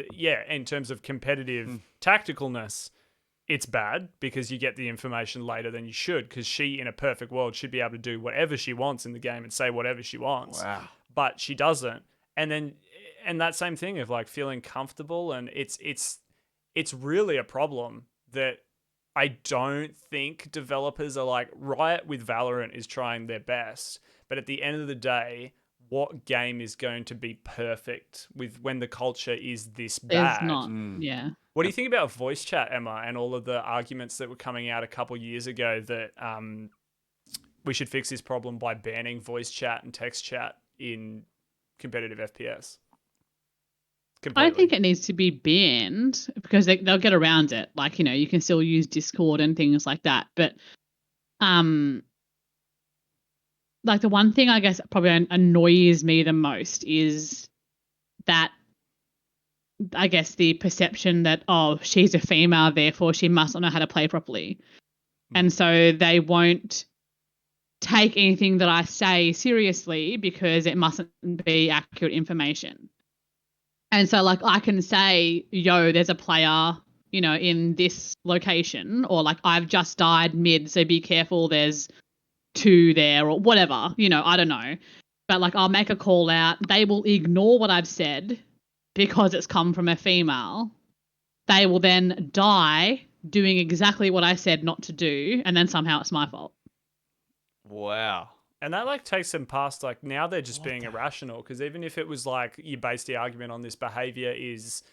in terms of competitive tacticalness, it's bad because you get the information later than you should, because she, in a perfect world, should be able to do whatever she wants in the game and say whatever she wants. Wow. But she doesn't. And that same thing of like feeling comfortable, and it's really a problem that I don't think developers are like. Riot with Valorant is trying their best, but at the end of the day, what game is going to be perfect with when the culture is this bad? There's not. Yeah. What do you think about voice chat, Emma, and all of the arguments that were coming out a couple years ago that we should fix this problem by banning voice chat and text chat in competitive FPS? Completely. I think it needs to be banned because they'll get around it. Like, you can still use Discord and things like that. But like the one thing I guess probably annoys me the most is that, I guess, the perception that, oh, she's a female, therefore she must not know how to play properly. And so they won't take anything that I say seriously because it mustn't be accurate information. And so like I can say, yo, there's a player, in this location, or like I've just died mid, so be careful, there's 2 there, or whatever, I don't know. But like I'll make a call out. They will ignore what I've said because it's come from a female. They will then die doing exactly what I said not to do, and then somehow it's my fault. Wow. And that like takes them past, like, now they're just being irrational, because even if it was like you base the argument on this behavior is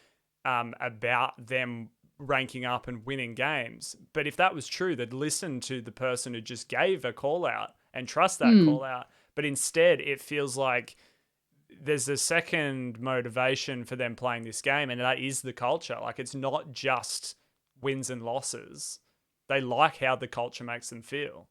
about them ranking up and winning games, but if that was true, they'd listen to the person who just gave a call out and trust that call out. But instead it feels like there's a second motivation for them playing this game, and that is the culture. Like, it's not just wins and losses. They like how the culture makes them feel.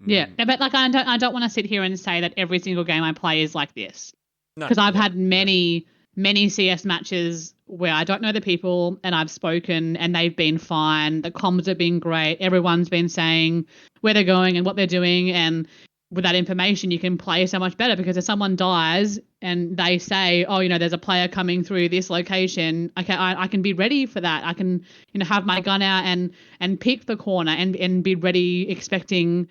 Yeah, but like I don't want to sit here and say that every single game I play is like this, No, because I've had many CS matches where I don't know the people and I've spoken and they've been fine. The comms have been great. Everyone's been saying where they're going and what they're doing, and with that information you can play so much better, because if someone dies and they say, oh, there's a player coming through this location, okay, I can be ready for that. I can, have my gun out and pick the corner and be ready, expecting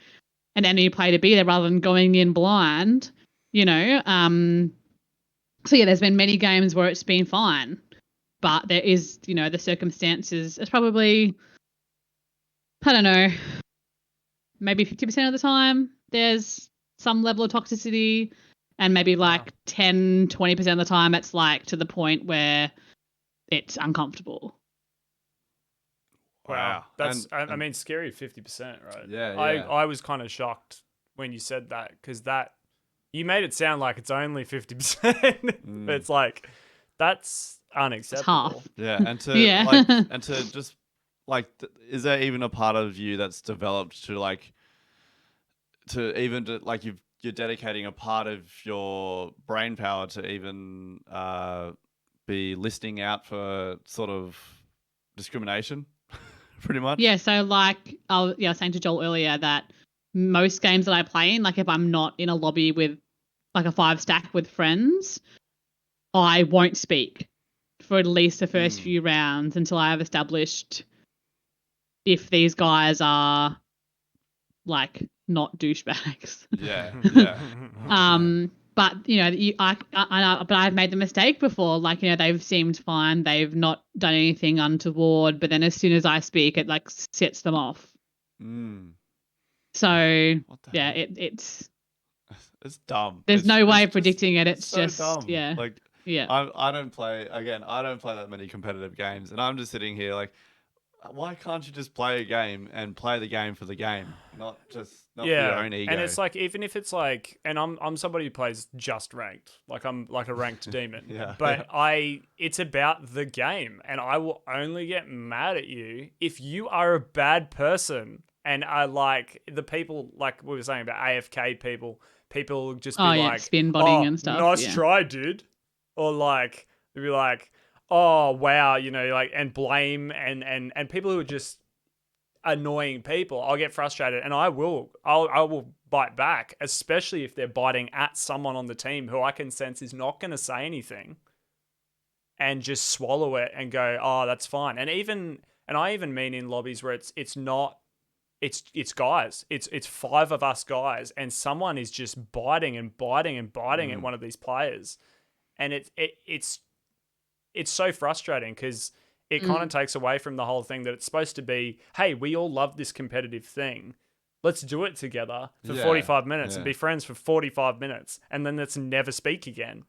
an enemy player to be there rather than going in blind, So yeah, there's been many games where it's been fine. but there is, the circumstances. It's probably, I don't know, maybe 50% of the time there's some level of toxicity, and maybe like 10, 20% of the time it's like to the point where it's uncomfortable. Wow. That's, I mean, scary 50%, right? Yeah, I was kind of shocked when you said that, because you made it sound like it's only 50%, but it's like, that's unacceptable. It's half. Yeah, and to Yeah. and to just is there even a part of you that's developed to you're dedicating a part of your brain power to even be listening out for sort of discrimination, pretty much? Yeah, so like I was saying to Joel earlier that most games that I play in, like if I'm not in a lobby with like a 5-stack with friends, I won't speak for at least the first few rounds until I have established if these guys are like not douchebags. Yeah. But but I've made the mistake before. Like, they've seemed fine. They've not done anything untoward. But then as soon as I speak, it like sets them off. So yeah, it's dumb. There's no way of just predicting it. It's so just dumb. yeah. Like Yeah. I don't play that many competitive games, and I'm just sitting here like, why can't you just play a game and play the game for the game, not for your own ego? And it's like, even if it's like, and I'm somebody who plays just ranked, like I'm like a ranked demon. Yeah. But it's about the game, and I will only get mad at you if you are a bad person and are like the people, like we were saying about AFK people just be like, spin botting and stuff. Nice try, dude. Or like, they'd be like, oh wow, like, and blame and people who are just annoying people. I'll get frustrated, and I will bite back, especially if they're biting at someone on the team who I can sense is not going to say anything, and just swallow it and go, oh, that's fine. And I even mean in lobbies where it's guys, it's 5 of us guys, and someone is just biting and biting and biting at one of these players, and it's so frustrating because it kind of takes away from the whole thing that it's supposed to be, hey, we all love this competitive thing. Let's do it together for 45 minutes and be friends for 45 minutes, and then let's never speak again.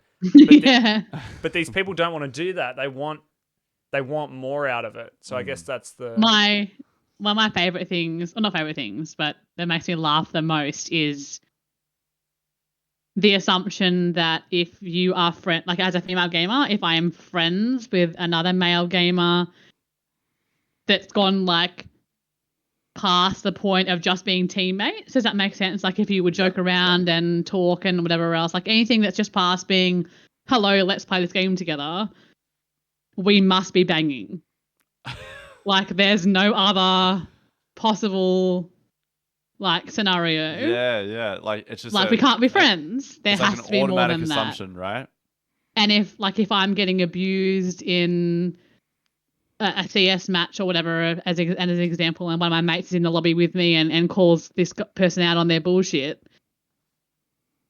But these people don't want to do that. They want more out of it. So I guess that's one of my favorite things, or not favorite things, but that makes me laugh the most is the assumption that if you are like as a female gamer, if I am friends with another male gamer that's gone like past the point of just being teammates, does that make sense? Like if you would joke around and talk and whatever else, like anything that's just past being, hello, let's play this game together, we must be banging. Like there's no other possible like scenario. Yeah. Like it's just like we can't be friends. There has to be more than that. It's like an automatic assumption, right? And if I'm getting abused in a CS match or whatever, as an example, and one of my mates is in the lobby with me and calls this person out on their bullshit,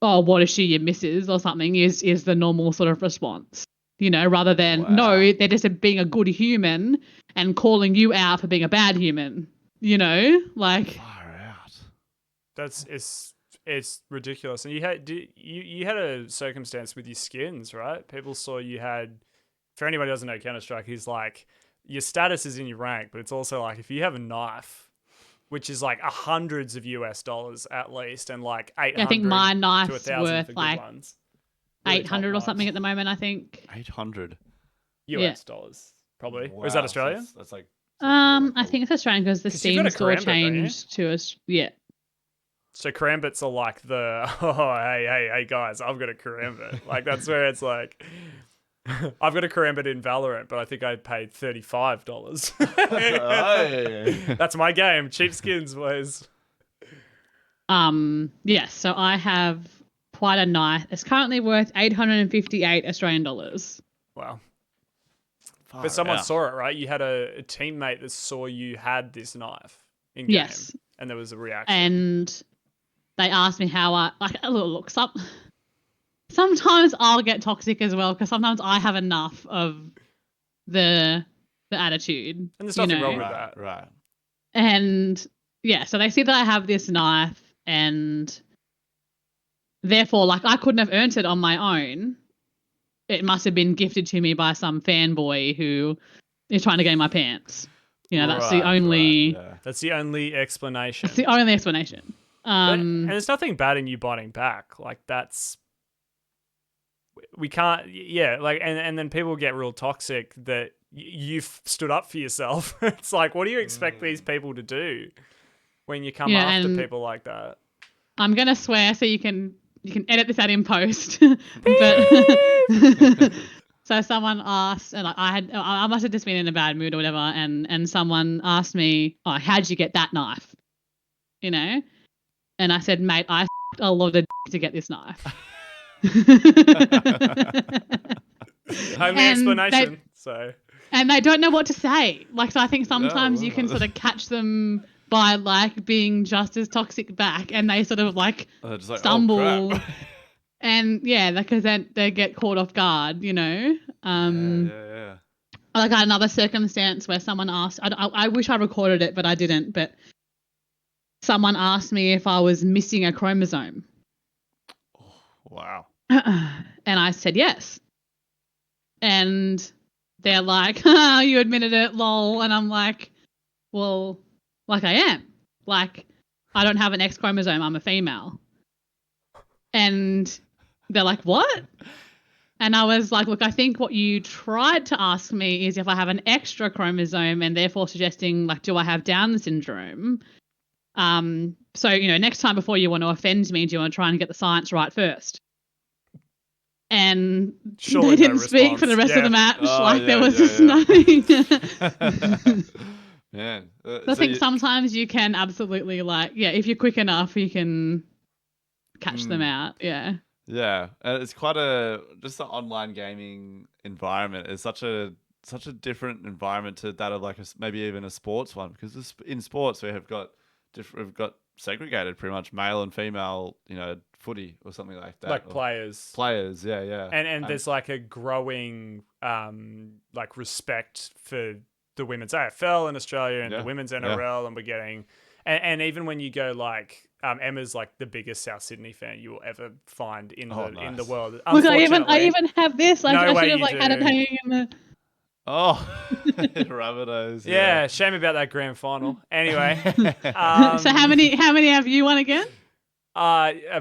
oh, what is she, your missus or something, is the normal sort of response. Rather than, no, they're just being a good human and calling you out for being a bad human. Like... Far out. It's ridiculous. And you had a circumstance with your skins, right? People saw you had, for anybody who doesn't know Counter-Strike, he's like, your status is in your rank, but it's also like if you have a knife, which is like hundreds of US dollars at least, and like 800 I think my knife's to 1,000 worth for like good ones. Really 800 or something at the moment, I think. 800 US dollars, probably. Or is that Australian? That's like... I think it's Australian because the Steam store Karambit, changed to us. Yeah. So Karambits are like hey guys, I've got a Karambit. Like that's where it's like, I've got a Karambit in Valorant, but I think I paid $35. That's my game. Cheap skins, boys. Yes. So I have quite a knife. It's currently worth 858 Australian dollars. Wow. But someone saw it, right? You had a teammate that saw you had this knife in game. Yes. And there was a reaction. And they asked me how a little looks up. Sometimes I'll get toxic as well because sometimes I have enough of the attitude. And there's you nothing know? wrong with Right, that. right. And yeah, so they see that I have this knife, and therefore, like, I couldn't have earned it on my own. It must have been gifted to me by some fanboy who is trying to get in my pants. You know, that's the Right, only right, yeah. That's the only explanation. that's the only explanation. And there's nothing bad in you biting back. Like, that's we can't. Yeah, like, and then people get real toxic that you've stood up for yourself. It's like, what do you expect these people to do when you come Yeah, after and people like that? I'm gonna swear, so you can edit this out in post. But so someone asked, and I must have just been in a bad mood or whatever, and someone asked me, "Oh, how'd you get that knife?" You know, and I said, "Mate, I a lot of to get this knife." Only explanation. And they don't know what to say. Like, so I think No, sometimes you can sort of catch them by like being just as toxic back, and they sort of like They're just like, stumble. oh, crap. And yeah, because then they get caught off guard, you know. Yeah. Like, I had another circumstance where someone asked. I wish I recorded it, but I didn't. But someone asked me if I was missing a chromosome, Wow. and I said yes. And they're like, "You admitted it, lol." And I'm like, "Well, like, I am. Like, I don't have an X chromosome. I'm a female." And they're like, "What?" And I was like, "Look, I think what you tried to ask me is if I have an extra chromosome, and therefore suggesting, like, do I have Down syndrome? So, you know, next time before you want to offend me, do you want to try and get the science right first?" And Surely they no didn't speak for the rest of the match. Oh, there yeah, was yeah, just yeah. nothing. Man. I think sometimes you can absolutely, like, yeah, if you're quick enough, you can catch them out. Yeah. Yeah, it's quite just the online gaming environment is such a different environment to that of like maybe even a sports one, because in sports we've got segregated pretty much male and female, you know, footy or something like that. Like players. Yeah. And there's like a growing like respect for the women's AFL in Australia and the women's NRL, and we're getting and even when you go like Emma's like the biggest South Sydney fan you will ever find in the world. Look, I even have this. Like, No I way should have you like had it do. hanging in the. Oh, Rabbitohs. Yeah, shame about that grand final. Anyway, So how many have you won again?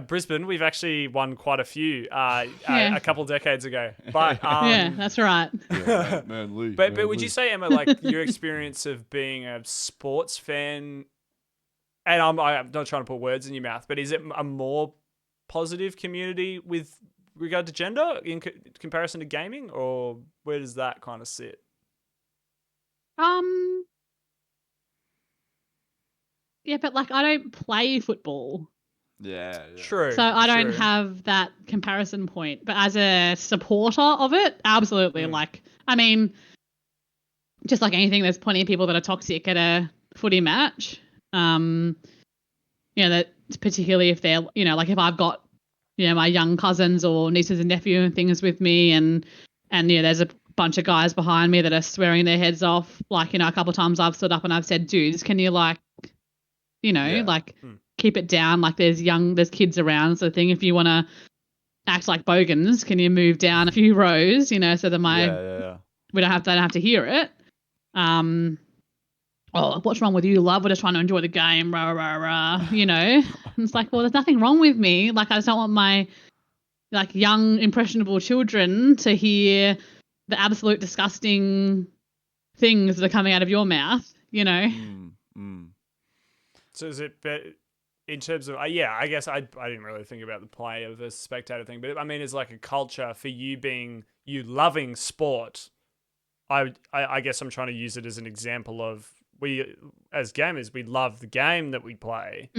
Brisbane, we've actually won quite a few a couple decades ago. But yeah, that's right. Man, Lee. But would you say, Emma, like your experience of being a sports fan, and I'm not trying to put words in your mouth, but is it a more positive community with regard to gender in comparison to gaming, or where does that kind of sit? Yeah, but like, I don't play football. Yeah. True. So I don't have that comparison point. But as a supporter of it, absolutely. Like, I mean, just like anything, there's plenty of people that are toxic at a footy match. You know, that particularly if they're, you know, like if I've got, you know, my young cousins or nieces and nephews and things with me, and you know, there's a bunch of guys behind me that are swearing their heads off. Like, you know, a couple of times I've stood up and I've said, "Dudes, can you like, you know, like keep it down? Like there's kids around, sort of thing. If you want to act like bogans, can you move down a few rows, you know, so that we don't have to hear it." Oh, what's wrong with you, love? We're just trying to enjoy the game, rah, rah, rah, you know. And it's like, well, there's nothing wrong with me. Like, I just don't want my like young, impressionable children to hear the absolute disgusting things that are coming out of your mouth, you know. So is it in terms of I guess I didn't really think about the player versus spectator thing, but I mean, it's like a culture for you loving sport. I guess I'm trying to use it as an example of we as gamers, we love the game that we play,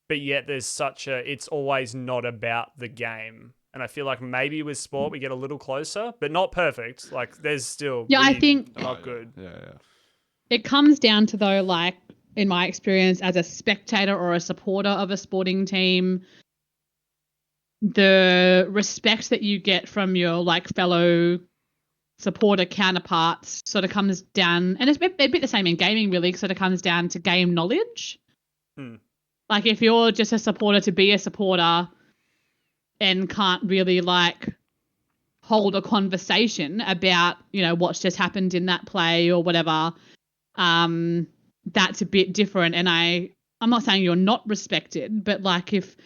but yet there's it's always not about the game. And I feel like maybe with sport we get a little closer, but not perfect. Like there's still I think not good. Yeah. It comes down to, though, like in my experience as a spectator or a supporter of a sporting team, the respect that you get from your like fellow supporter counterparts sort of comes down, and it's a bit the same in gaming, really, sort of comes down to game knowledge. Like, if you're just a supporter to be a supporter and can't really, like, hold a conversation about, you know, what's just happened in that play or whatever, that's a bit different. And I'm not saying you're not respected, but, like, if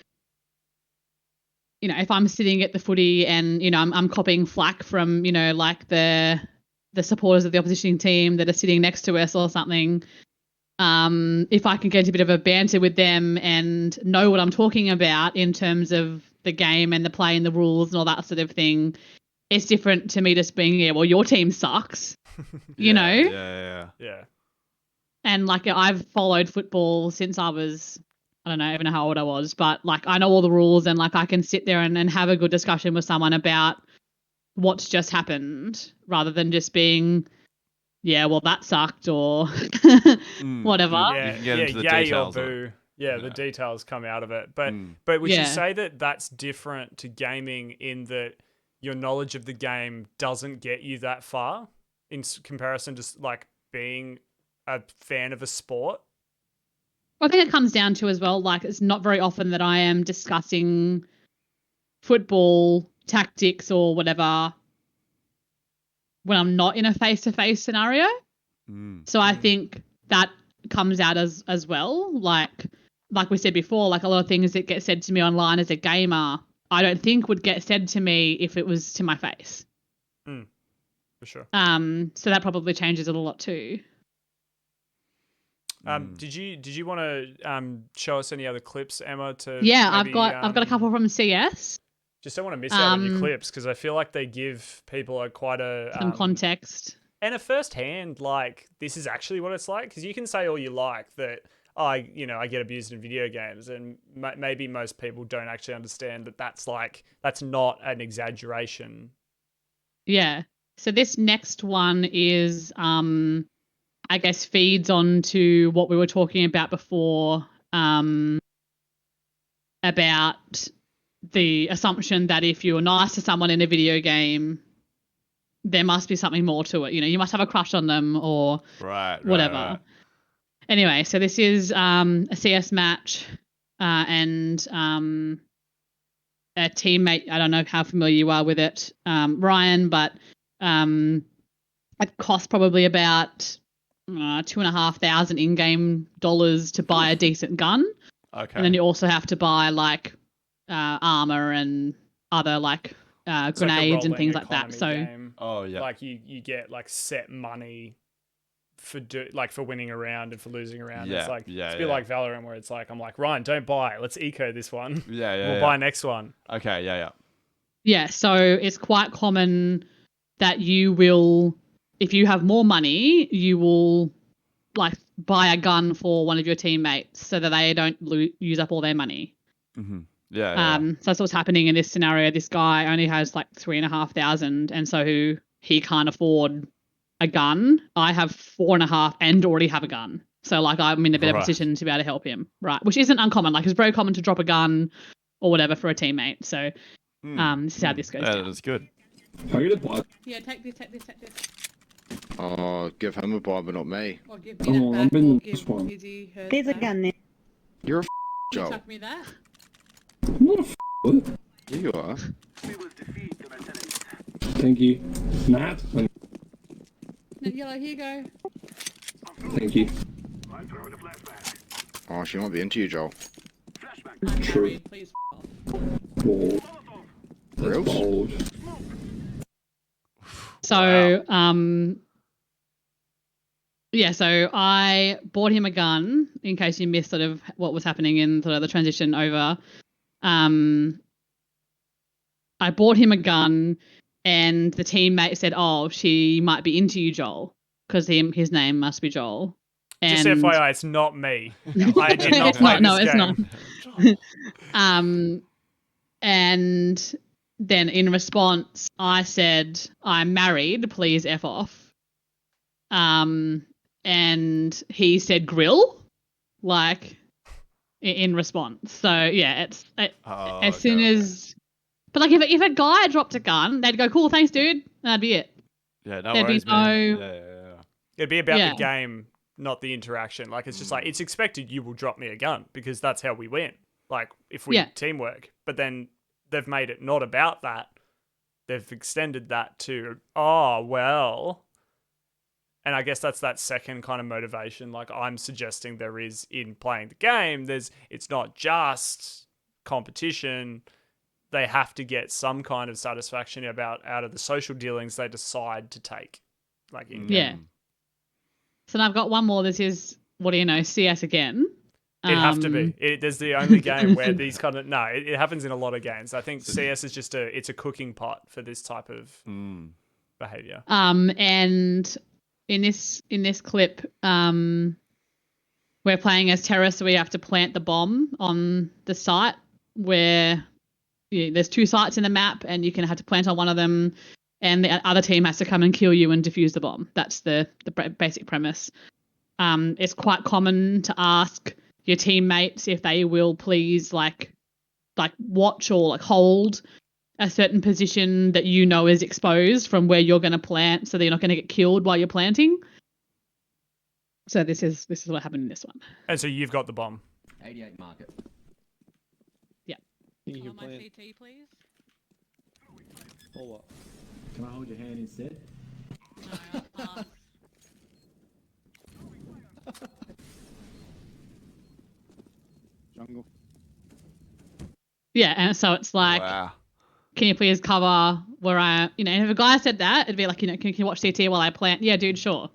I'm sitting at the footy and, you know, I'm copying flack from, you know, like the supporters of the opposition team that are sitting next to us or something, if I can get into a bit of a banter with them and know what I'm talking about in terms of the game and the play and the rules and all that sort of thing, it's different to me just being, well, your team sucks, you know? Yeah. And, like, I've followed football since I was, I don't know even how old I was, but, like, I know all the rules and, like, I can sit there and have a good discussion with someone about what's just happened rather than just being, yeah, well, that sucked or whatever. Yeah, You can get into the yay details or of it. boo. Yeah, the details come out of it. But would Yeah. you say that that's different to gaming in that your knowledge of the game doesn't get you that far in comparison to, like, being a fan of a sport? I think it comes down to, as well, like, it's not very often that I am discussing football tactics or whatever when I'm not in a face-to-face scenario. So I think that comes out as well. Like we said before, like, a lot of things that get said to me online as a gamer, I don't think would get said to me if it was to my face. For sure. So that probably changes it a lot too. Did you want to show us any other clips, Emma? Yeah, maybe, I've got a couple from CS. Just don't want to miss out on your clips because I feel like they give people quite a some context and a first-hand, like, this is actually what it's like. Because you can say all you like that I get abused in video games, and maybe most people don't actually understand that that's not an exaggeration. Yeah. So this next one is, I guess, feeds on to what we were talking about before, about the assumption that if you're nice to someone in a video game, there must be something more to it. You know, you must have a crush on them or whatever. Right. Anyway, so this is a CS match, and a teammate, I don't know how familiar you are with it, Ryan, but it costs probably about $2,500 in-game dollars to buy a decent gun. Okay. And then you also have to buy, like, armor and other, like, grenades and things like that. So, game. Oh yeah. Like you get, like, set money for winning a round and for losing a round. Yeah, It's like yeah, it's a bit yeah. like Valorant, where it's like, I'm like, Ryan, don't buy. Let's eco this one. Yeah. We'll buy next one. Okay. Yeah. yeah, so it's quite common that you will, if you have more money, you will, like, buy a gun for one of your teammates so that they don't use up all their money. Mm-hmm. Yeah. So that's what's happening in this scenario. This guy only has, like, $3,500, and so he can't afford a gun. I have $4,500 and already have a gun. So, like, I'm in a better position to be able to help him, right? Which isn't uncommon. Like, it's very common to drop a gun or whatever for a teammate. So, this is how this goes down. That's good. Yeah, take this. Oh, give him a bar, but not me. Or give me that back, or give Izzy her There's a back. gun there. You're a You Joel. chuck me that? I'm not a f***. Yeah, you are. Thank you. Matt. No, Yellow, here you go. Thank you. Oh, she might be into you, Joel. I'm True. married, please f off. Bold. That's Reals? bold. So, yeah, so I bought him a gun in case you missed sort of what was happening in sort of the transition over. I bought him a gun, and the teammate said, "Oh, she might be into you, Joel, because his name must be Joel." Just And FYI, it's not me. I did not It's play not, this no, game. it's not. And then in response, I said, "I'm married, please F off." And he said grill, like, in response. So yeah, as soon as, but like if a guy dropped a gun, they'd go, "Cool, thanks, dude," and that'd be it. Yeah, no There'd be worries, man. no- Yeah. It'd be about Yeah. the game, not the interaction. Like, it's just like, it's expected you will drop me a gun because that's how we win. Like, if we Yeah. teamwork. But then they've made it not about that. They've extended that to, oh, well. And I guess that's that second kind of motivation. Like, I'm suggesting there is in playing the game. It's not just competition. They have to get some kind of satisfaction out of the social dealings they decide to take. Like, in Yeah. So now I've got one more. This is, what do you know, CS again. It have to be. There's the only game where these kind of it happens in a lot of games. I think CS is just it's a cooking pot for this type of behavior. And in this clip, we're playing as terrorists, so we have to plant the bomb on the site where there's 2 sites in the map, and you can have to plant on one of them, and the other team has to come and kill you and defuse the bomb. That's the basic premise. It's quite common to ask your teammates if they will please like watch or like hold a certain position that you know is exposed from where you're going to plant, so that you're not going to get killed while you're planting. So this is what happened in this one. And so you've got the bomb. 88 market. Yeah. You can On my plant. CT, please. Or what? Can I hold your hand instead? No, I'll pass. Jungle. Yeah, and so it's like, Wow. can you please cover where if a guy said that, it'd be like, can you watch CT while I plant? Yeah, dude, sure.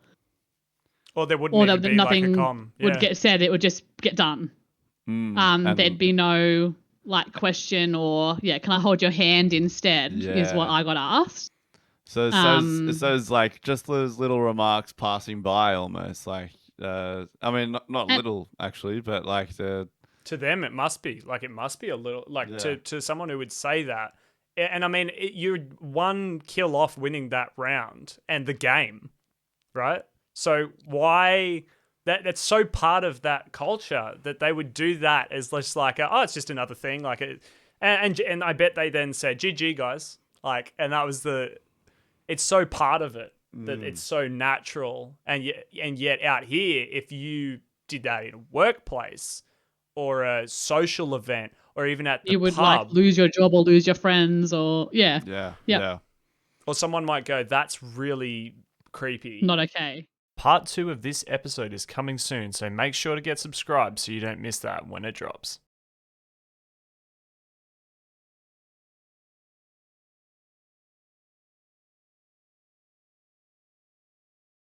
Or there wouldn't Or even that be like a nothing com. would get said. It would just get done. And There'd be no like question or can I hold your hand instead? Is what Yeah. I got asked. So it's those like just those little remarks passing by almost like I mean not little actually, but like the To them, it must be a little like Yeah. to someone who would say that. And I mean, you're 1 kill off winning that round and the game, right? So why that's so part of that culture that they would do that as just like it's just another thing like it, and I bet they then said GG guys like, and that was it's so part of it that it's so natural, and yet out here if you did that in a workplace or a social event or even at the You would pub, like lose your job or lose your friends or yeah. or someone might go, that's really creepy. not okay. Part 2 of this episode is coming soon, so make sure to get subscribed so you don't miss that when it drops.